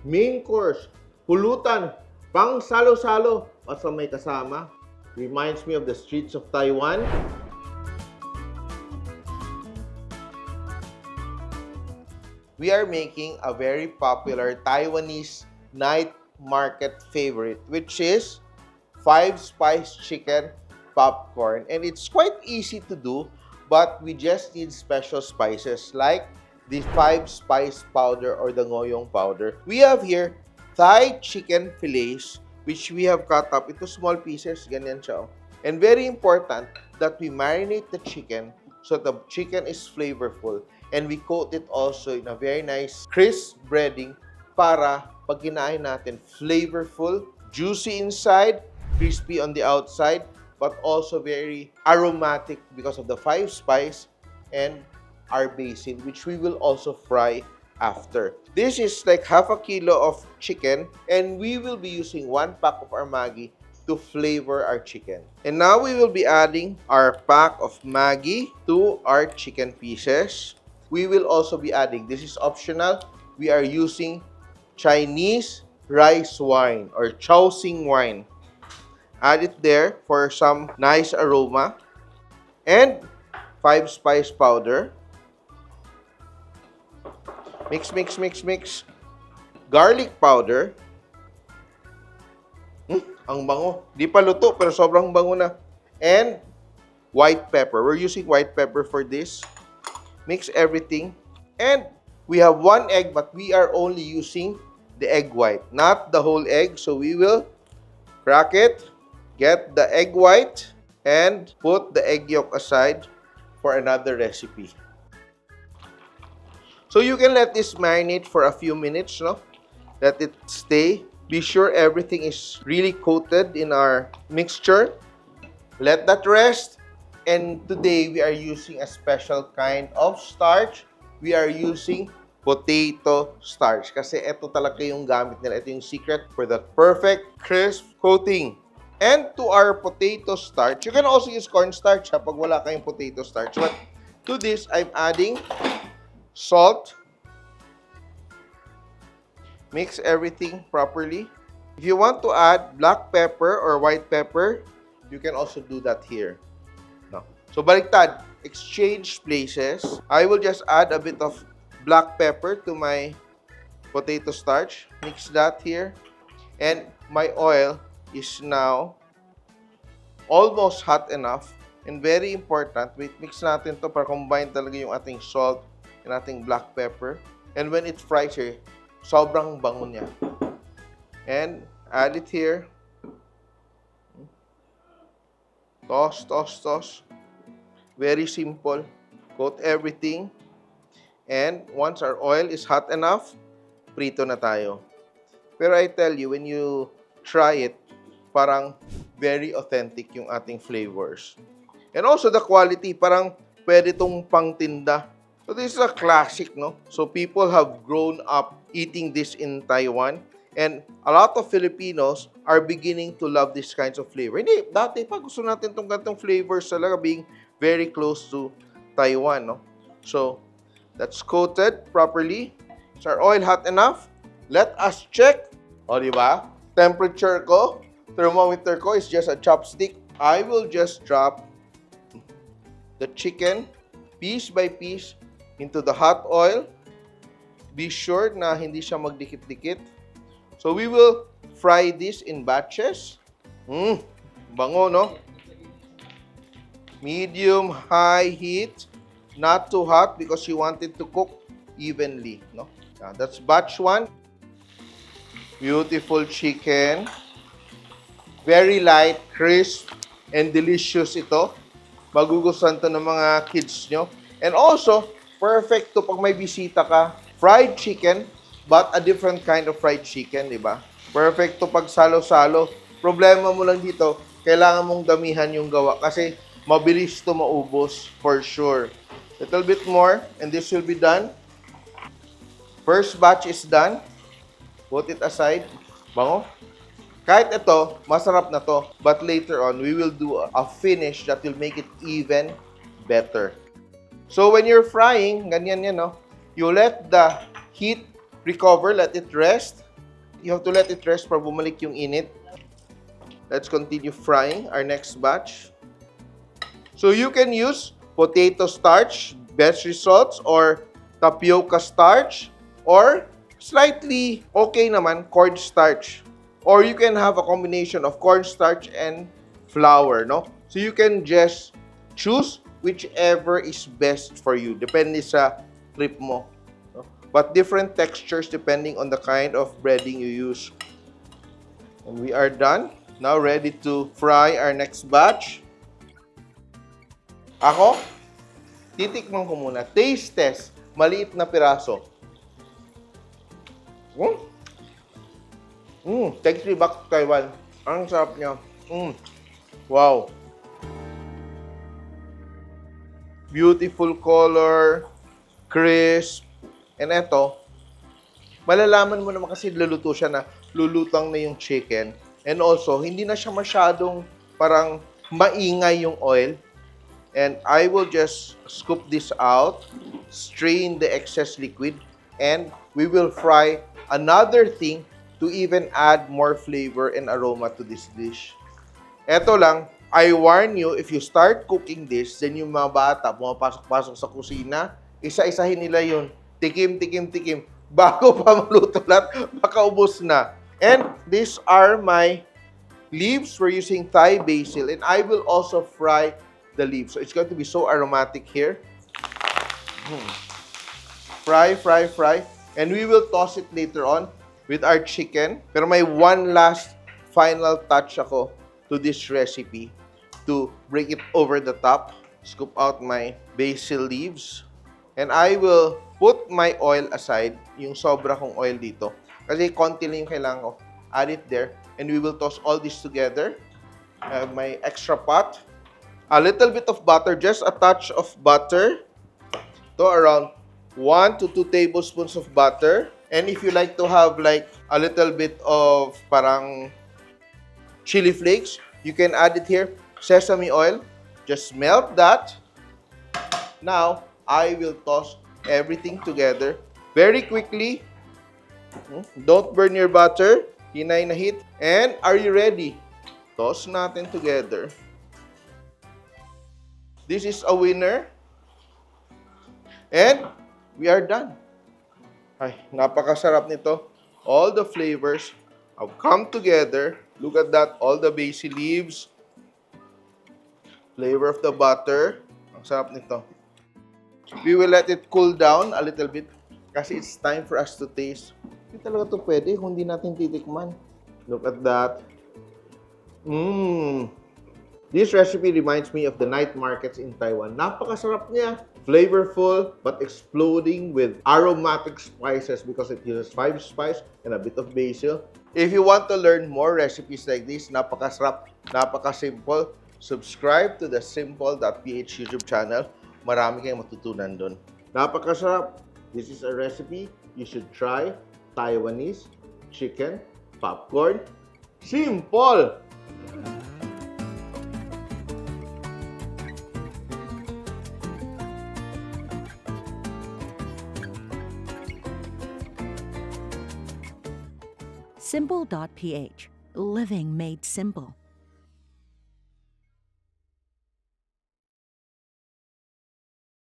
main course, pulutan, pang salo-salo, basta may kasama. Reminds me of the streets of Taiwan. We are making a very popular Taiwanese night market favorite, which is 5-spice chicken popcorn. And it's quite easy to do, but we just need special spices like the 5-spice powder or the ngoyong powder. We have here Thai chicken fillets, which we have cut up into small pieces. Ganyan siya. And very important that we marinate the chicken so the chicken is flavorful. And we coat it also in a very nice crisp breading para pag kinain natin, flavorful, juicy inside, crispy on the outside, but also very aromatic because of the 5-spice and our basil, which we will also fry after. This is like half a kilo of chicken, and we will be using 1 pack of our Maggi to flavor our chicken. And now we will be adding our pack of Maggi to our chicken pieces. We will also be adding, this is optional, we are using Chinese rice wine or Shaoxing wine. Add it there for some nice aroma. And 5-spice powder. Mix, mix, mix, mix. Garlic powder. Ang bango. Di pa luto pero sobrang bango na. And white pepper. We're using white pepper for this. Mix everything. And we have 1 egg, but we are only using the egg white, not the whole egg. So we will crack it, get the egg white, and put the egg yolk aside for another recipe. So you can let this marinate for a few minutes, no? Let it stay. Be sure everything is really coated in our mixture. Let that rest. And today, we are using a special kind of starch. We are using potato starch. Kasi ito talaga yung gamit nila. Ito yung secret for that perfect, crisp coating. And to our potato starch, you can also use cornstarch pag wala kayong potato starch. But to this, I'm adding salt. Mix everything properly. If you want to add black pepper or white pepper, you can also do that here. So, baliktad, exchange places. I will just add a bit of black pepper to my potato starch. Mix that here. And my oil is now almost hot enough. And very important, mix natin to para combine talaga yung ating salt and ating black pepper. And when it fries here, sobrang bango niya. And add it here. Toss, toss, toss. Very simple. Coat everything. And once our oil is hot enough, prito na tayo. Pero I tell you, when you try it, parang very authentic yung ating flavors. And also the quality, parang pwede itong pangtinda. So this is a classic, no? So people have grown up eating this in Taiwan. And a lot of Filipinos are beginning to love these kinds of flavor. Hindi, dati pa gusto natin itong ganitong flavors talaga being very close to Taiwan, no? So, that's coated properly. Is our oil hot enough? Let us check. O, di ba? Temperature ko, thermometer ko is just a chopstick. I will just drop the chicken piece by piece into the hot oil. Be sure na hindi siya magdikit-dikit. So, we will fry this in batches. Bango, no? Medium, high heat. Not too hot because you want it to cook evenly, no? That's batch 1. Beautiful chicken. Very light, crisp, and delicious ito. Magugustuhan to ng mga kids nyo. And also, perfect to pag may bisita ka. Fried chicken, but a different kind of fried chicken, di ba? Perfect to pag salo-salo. Problema mo lang dito, kailangan mong damihan yung gawa kasi mabilis to maubos for sure. Little bit more, and this will be done. First batch is done. Put it aside. Bango. Kahit ito, masarap na to. But later on, we will do a finish that will make it even better. So when you're frying, ganyan yan, no? You let the heat recover, let it rest. You have to let it rest para bumalik yung init. Let's continue frying our next batch. So you can use potato starch, best results, or tapioca starch, or slightly okay naman, cornstarch. Or you can have a combination of cornstarch and flour, no? So you can just choose whichever is best for you, depende sa trip mo. No? But different textures depending on the kind of breading you use. And we are done. Now ready to fry our next batch. Ako, titikman ko muna. Taste test. Maliit na piraso. Takes me back to Taiwan. Ang sarap niya. Wow. Beautiful color. Crisp. And eto, malalaman mo naman kasi luluto siya na lulutang na yung chicken. And also, hindi na siya masyadong parang maingay yung oil. And I will just scoop this out, strain the excess liquid, and we will fry another thing to even add more flavor and aroma to this dish. Eto lang, I warn you, if you start cooking this, then yung mga bata, pumapasok-pasok sa kusina, isa-isahin nila yun. Tikim, tikim, tikim. Bago pa maluto lahat, baka ubos na. And these are my leaves. We're using Thai basil, and I will also fry the leaves. So it's going to be so aromatic here. Fry, fry, fry. And we will toss it later on with our chicken. Pero may one last final touch ako to this recipe to bring it over the top. Scoop out my basil leaves. And I will put my oil aside, yung sobra kong oil dito. Kasi konti lang yung kailangan ko. Add it there. And we will toss all this together. I have my extra pot. A little bit of butter, just a touch of butter. To around 1 to 2 tablespoons of butter. And if you like to have like a little bit of parang chili flakes, you can add it here. Sesame oil, just melt that. Now, I will toss everything together very quickly. Don't burn your butter. Hinay na heat. And are you ready? Toss natin together. This is a winner. And we are done. Ay, napakasarap nito. All the flavors have come together. Look at that. All the basil leaves. Flavor of the butter. Ang sarap nito. We will let it cool down a little bit kasi it's time for us to taste. Hindi talaga ito pwede kung hindi natin titikman. Look at that. This recipe reminds me of the night markets in Taiwan. Napakasarap niya. Flavorful, but exploding with aromatic spices because it uses 5 spice and a bit of basil. If you want to learn more recipes like this, napakasarap, napakasimple, subscribe to the simple.ph YouTube channel. Marami kayong matutunan doon. Napakasarap. This is a recipe you should try. Taiwanese chicken popcorn. Simple! Simple.ph. Living made simple.